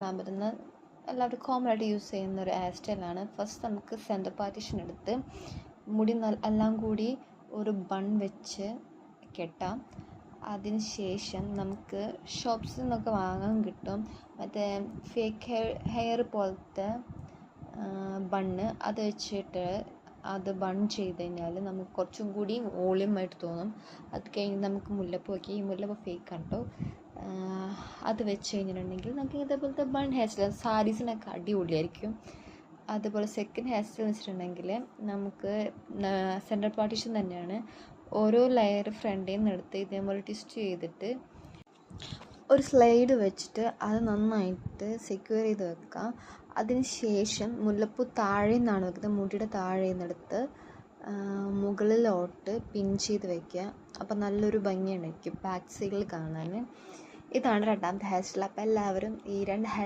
കാണാൻ പറ്റുന്ന എല്ലാവരും കോമൺ ആയിട്ട് യൂസ് ചെയ്യുന്ന ഒരു ഹെയർ സ്റ്റൈലാണ്. ഫസ്റ്റ് നമുക്ക് സെൻറ്റർ പാർട്ടീഷൻ എടുത്ത് മുടി എല്ലാം കൂടി ഒരു ബൺ വെച്ച് കെട്ടാം. അതിന് ശേഷം നമുക്ക് ഷോപ്സിൽ നിന്നൊക്കെ വാങ്ങാൻ കിട്ടും മറ്റേ ഫേക്ക് ഹെയർ പോലത്തെ ബണ്ണ്. അത് വെച്ചിട്ട് അത് ബൺ ചെയ്ത് കഴിഞ്ഞാൽ നമുക്ക് കുറച്ചും കൂടി വോളിയമായിട്ട് തോന്നും. അത് കഴിഞ്ഞ് നമുക്ക് മുല്ലപ്പൂ വയ്ക്കുക. ഈ മുല്ലപ്പൂ ഫേക്കാണ് കേട്ടോ. അത് വെച്ച് കഴിഞ്ഞിട്ടുണ്ടെങ്കിൽ നമുക്ക് ഇതേപോലത്തെ ബൺ ഹെയർ സ്റ്റൈൽ സാരീസിനൊക്കെ അടിപൊളിയായിരിക്കും. അതുപോലെ സെക്കൻഡ് ഹെയർ സ്റ്റൈൽ വെച്ചിട്ടുണ്ടെങ്കിൽ നമുക്ക് സെൻറ്റർ പാർട്ടീഷൻ തന്നെയാണ്. ഓരോ ലെയർ ഫ്രണ്ടിൽ നിന്ന് എടുത്ത് ഇതേപോലെ ട്വിസ്റ്റ് ചെയ്തിട്ട് ഒരു സ്ലൈഡ് വെച്ചിട്ട് അത് നന്നായിട്ട് സെക്യൂർ ചെയ്ത് വെക്കാം. അതിന് ശേഷം മുല്ലപ്പൂ താഴെ നിന്നാണ് വെക്കുന്നത്. മുടിയുടെ താഴെ നിന്നെടുത്ത് മുകളിലോട്ട് പിൻ ചെയ്ത് വയ്ക്കുക. അപ്പം നല്ലൊരു ഭംഗിയുണ്ടായിരിക്കും ബാക്ക് സൈഡിൽ കാണാൻ. ഇതാണ് രണ്ടാമത്തെ ഹെയർ സ്റ്റൈൽ. അപ്പോൾ എല്ലാവരും ഈ 2 ഹെയർ